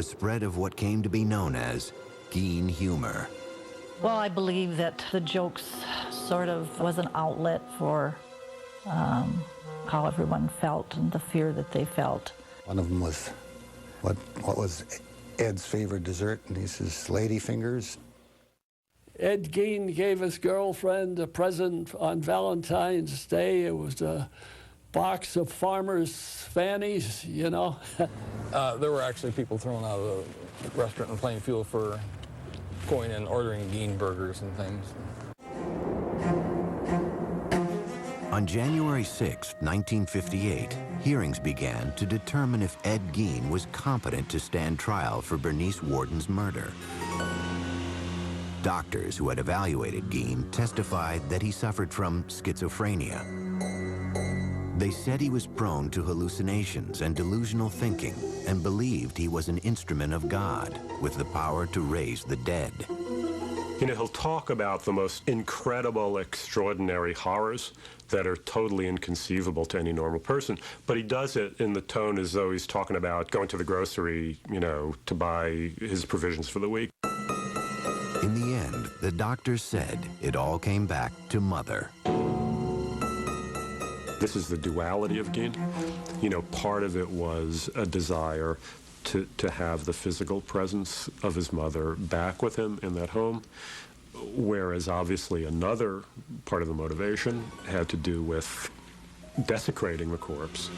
the spread of what came to be known as Gein humor. Well, I believe that the jokes sort of was an outlet for how everyone felt and the fear that they felt. One of them was, what was Ed's favorite dessert? And he says, lady fingers. Ed Gein gave his girlfriend a present on Valentine's Day. It was a box of farmers' fannies, you know. There were actually people thrown out of the restaurant in Plainfield for going and ordering Gein burgers and things. On January 6, 1958, hearings began to determine if Ed Gein was competent to stand trial for Bernice Worden's murder. Doctors who had evaluated Gein testified that he suffered from schizophrenia. They said he was prone to hallucinations and delusional thinking and believed he was an instrument of God with the power to raise the dead. You know, he'll talk about the most incredible, extraordinary horrors that are totally inconceivable to any normal person, but he does it in the tone as though he's talking about going to the grocery, you know, to buy his provisions for the week. In the end, the doctors said it all came back to Mother. This is the duality of Gein. You know, part of it was a desire to have the physical presence of his mother back with him in that home, whereas obviously another part of the motivation had to do with desecrating the corpse.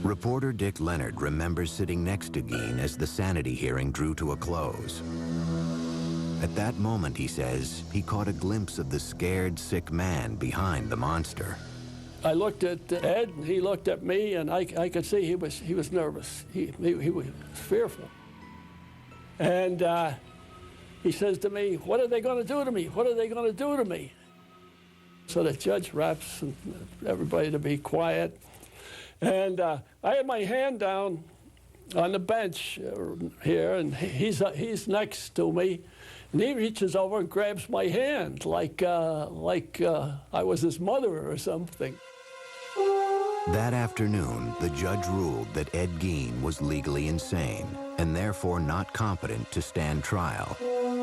Reporter Dick Leonard remembers sitting next to Gein as the sanity hearing drew to a close. At that moment, he says, he caught a glimpse of the scared, sick man behind the monster. I looked at Ed, and he looked at me, and I could see he was nervous. He was fearful. And he says to me, "What are they going to do to me? What are they going to do to me?" So the judge raps everybody to be quiet. And I had my hand down on the bench here, and he's next to me. And he reaches over and grabs my hand like I was his mother or something. That afternoon, the judge ruled that Ed Gein was legally insane and therefore not competent to stand trial.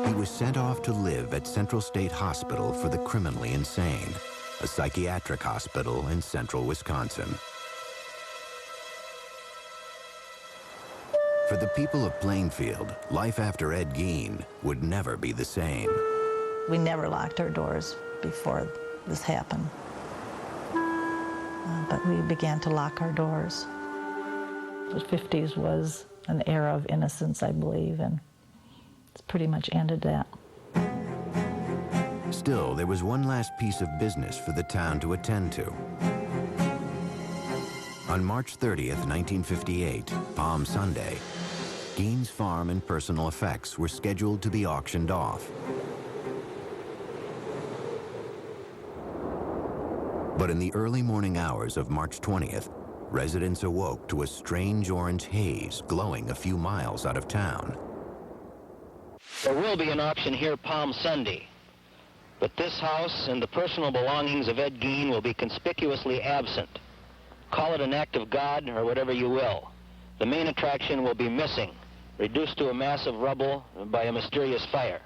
He was sent off to live at Central State Hospital for the Criminally Insane, a psychiatric hospital in central Wisconsin. For the people of Plainfield, life after Ed Gein would never be the same. We never locked our doors before this happened. But we began to lock our doors. The 50s was an era of innocence, I believe, and it's pretty much ended that. Still, there was one last piece of business for the town to attend to. On March 30th, 1958, Palm Sunday, Gein's farm and personal effects were scheduled to be auctioned off. But in the early morning hours of March 20th, residents awoke to a strange orange haze glowing a few miles out of town. There will be an auction here Palm Sunday, but this house and the personal belongings of Ed Gein will be conspicuously absent. Call it an act of God or whatever you will. The main attraction will be missing, reduced to a mass of rubble by a mysterious fire.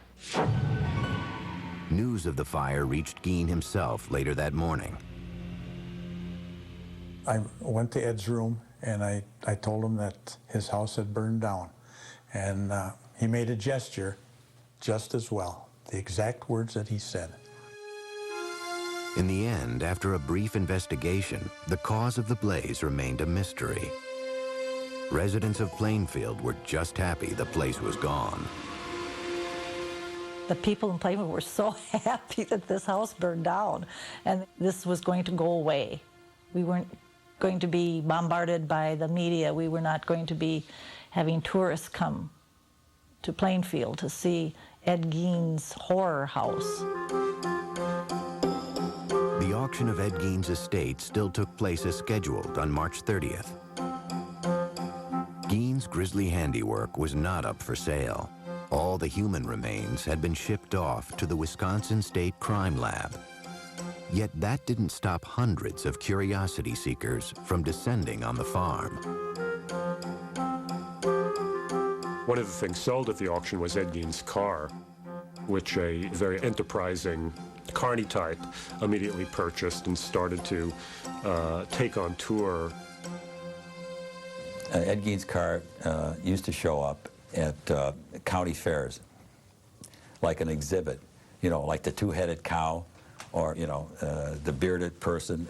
News of the fire reached Gein himself later that morning. I went to Ed's room and I told him that his house had burned down. And he made a gesture just as well, the exact words that he said. In the end, after a brief investigation, the cause of the blaze remained a mystery. Residents of Plainfield were just happy the place was gone. The people in Plainfield were so happy that this house burned down and this was going to go away. We weren't going to be bombarded by the media. We were not going to be having tourists come to Plainfield to see Ed Gein's horror house. The auction of Ed Gein's estate still took place as scheduled on March 30th. Gein's grisly handiwork was not up for sale. All the human remains had been shipped off to the Wisconsin State Crime Lab. Yet that didn't stop hundreds of curiosity seekers from descending on the farm. One of the things sold at the auction was Ed Gein's car, which a very enterprising carny type immediately purchased and started to take on tour. Ed Gein's car used to show up at county fairs, like an exhibit, you know, like the two-headed cow, or, you know, the bearded person,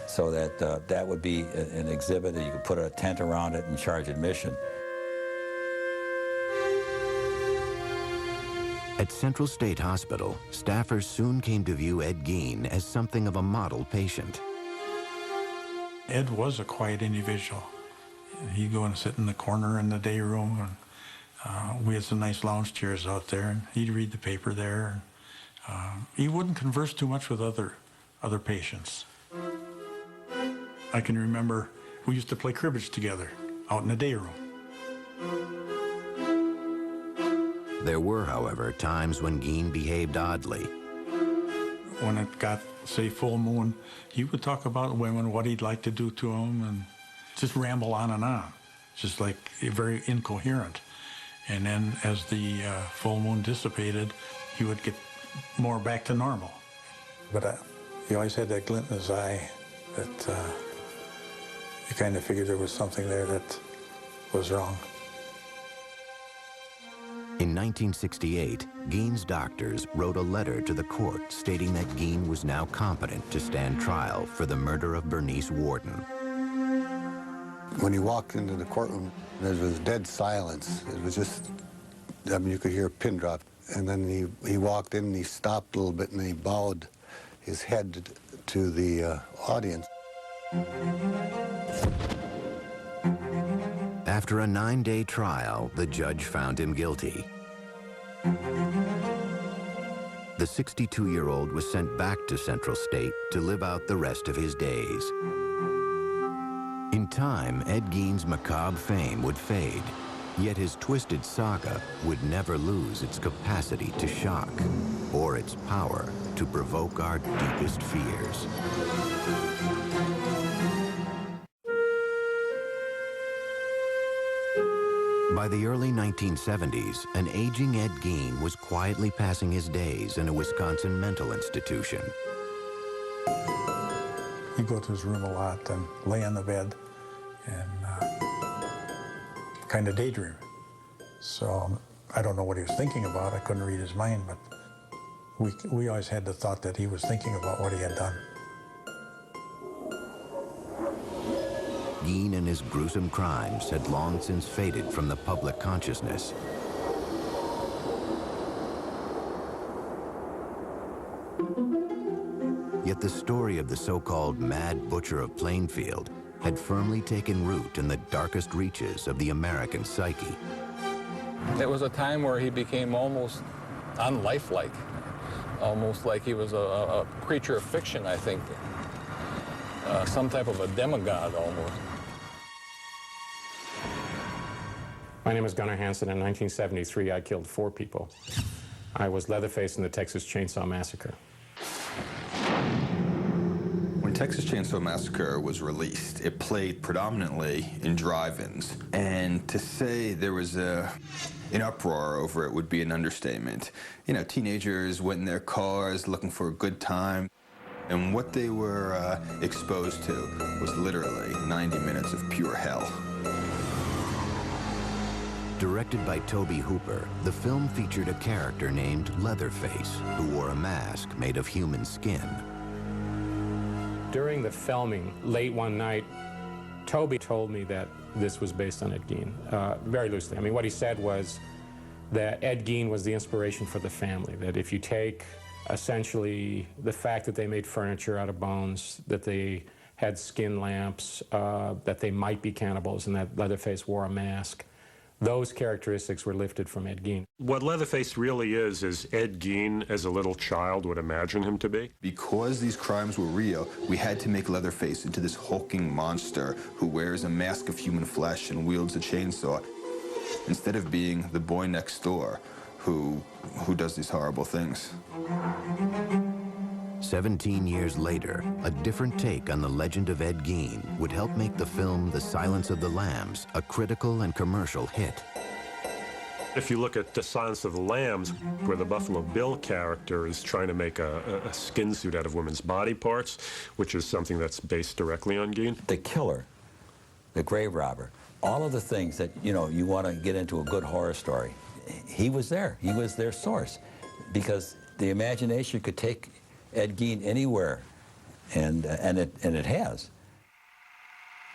so that that would be an exhibit, and you could put a tent around it and charge admission. At Central State Hospital, staffers soon came to view Ed Gein as something of a model patient. Ed was a quiet individual. He'd go and sit in the corner in the day room, and we had some nice lounge chairs out there, and he'd read the paper there. He wouldn't converse too much with other patients. I can remember we used to play cribbage together out in the day room. There were, however, times when Gein behaved oddly. When it got, say, full moon, he would talk about women, what he'd like to do to them, and just ramble on and on, just like very incoherent. And then as the full moon dissipated, he would get more back to normal. But he always had that glint in his eye that you kind of figured there was something there that was wrong. In 1968, Gein's doctors wrote a letter to the court stating that Gein was now competent to stand trial for the murder of Bernice Worden. When he walked into the courtroom, there was dead silence. It was just, I mean, you could hear a pin drop. And then he walked in and he stopped a little bit and he bowed his head to the audience. After a 9-day trial, the judge found him guilty. The 62-year-old was sent back to Central State to live out the rest of his days. In time, Ed Gein's macabre fame would fade, yet his twisted saga would never lose its capacity to shock or its power to provoke our deepest fears. By the early 1970s, an aging Ed Gein was quietly passing his days in a Wisconsin mental institution. He'd go to his room a lot and lay on the bed and kind of daydream. So I don't know what he was thinking about. I couldn't read his mind, but we always had the thought that he was thinking about what he had done. Gein and his gruesome crimes had long since faded from the public consciousness. Yet the story of the so-called Mad Butcher of Plainfield had firmly taken root in the darkest reaches of the American psyche. It was a time where he became almost unlifelike, almost like he was a creature of fiction, I think. Some type of a demigod, almost. My name is Gunnar Hansen. In 1973, I killed 4 people. I was Leatherface in the Texas Chainsaw Massacre. When Texas Chainsaw Massacre was released, it played predominantly in drive-ins. And to say there was an uproar over it would be an understatement. You know, teenagers went in their cars looking for a good time. And what they were exposed to was literally 90 minutes of pure hell. Directed by Tobe Hooper, the film featured a character named Leatherface, who wore a mask made of human skin. During the filming, late one night, Tobe told me that this was based on Ed Gein, very loosely. I mean, what he said was that Ed Gein was the inspiration for the family, that if you take essentially the fact that they made furniture out of bones, that they had skin lamps, that they might be cannibals, and that Leatherface wore a mask, those characteristics were lifted from Ed Gein. What Leatherface really is Ed Gein as a little child would imagine him to be. Because these crimes were real, we had to make Leatherface into this hulking monster who wears a mask of human flesh and wields a chainsaw, instead of being the boy next door who does these horrible things. 17 years later, a different take on the legend of Ed Gein would help make the film The Silence of the Lambs a critical and commercial hit. If you look at The Silence of the Lambs, where the Buffalo Bill character is trying to make a skin suit out of women's body parts, which is something that's based directly on Gein. The killer, the grave robber, all of the things that, you know, you want to get into a good horror story, he was there. He was their source. Because the imagination could take Ed Gein anywhere, and it has.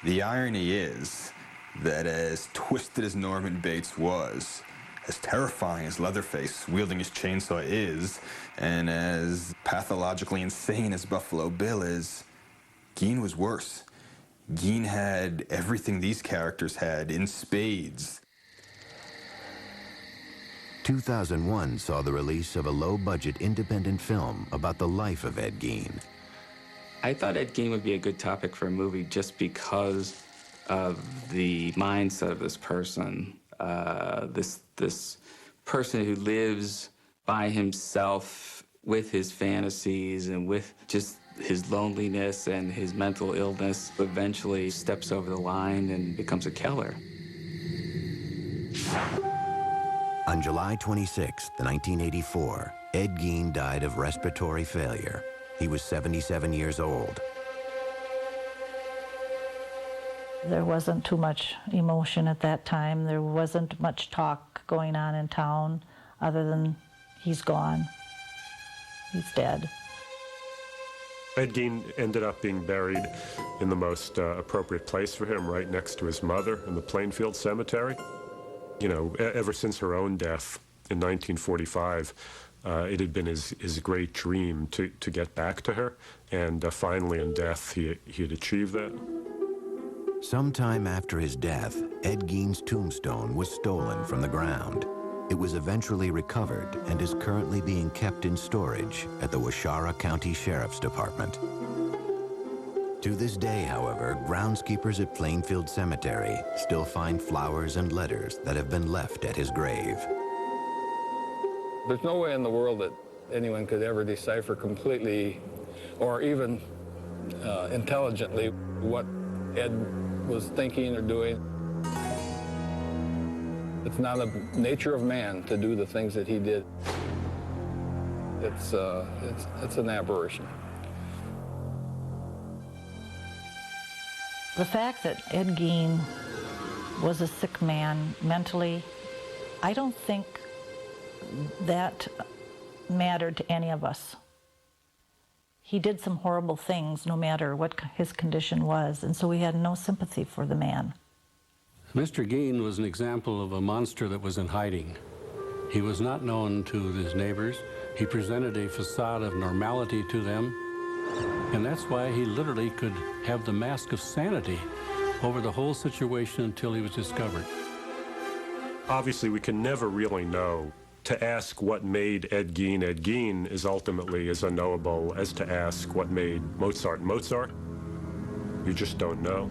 The irony is that as twisted as Norman Bates was, as terrifying as Leatherface wielding his chainsaw is, and as pathologically insane as Buffalo Bill is, Gein was worse. Gein had everything these characters had in spades. 2001 saw the release of a low-budget independent film about the life of Ed Gein. I thought Ed Gein would be a good topic for a movie just because of the mindset of this person. This person who lives by himself with his fantasies and with just his loneliness and his mental illness, eventually steps over the line and becomes a killer. On July 26, 1984, Ed Gein died of respiratory failure. He was 77 years old. There wasn't too much emotion at that time. There wasn't much talk going on in town other than he's gone. He's dead. Ed Gein ended up being buried in the most appropriate place for him, right next to his mother in the Plainfield Cemetery. You know, ever since her own death in 1945, it had been his great dream to get back to her, and finally in death he had achieved that. Sometime after his death, Ed Gein's tombstone was stolen from the ground. It was eventually recovered and is currently being kept in storage at the Waushara County Sheriff's Department. To this day, however, groundskeepers at Plainfield Cemetery still find flowers and letters that have been left at his grave. There's no way in the world that anyone could ever decipher completely or even intelligently what Ed was thinking or doing. It's not the nature of man to do the things that he did. It's an aberration. The fact that Ed Gein was a sick man mentally, I don't think that mattered to any of us. He did some horrible things no matter what his condition was, and so we had no sympathy for the man. Mr. Gein was an example of a monster that was in hiding. He was not known to his neighbors. He presented a facade of normality to them, and that's why he literally could have the mask of sanity over the whole situation until he was discovered. Obviously, we can never really know. To ask what made Ed Gein is ultimately as unknowable as to ask what made Mozart Mozart. You just don't know.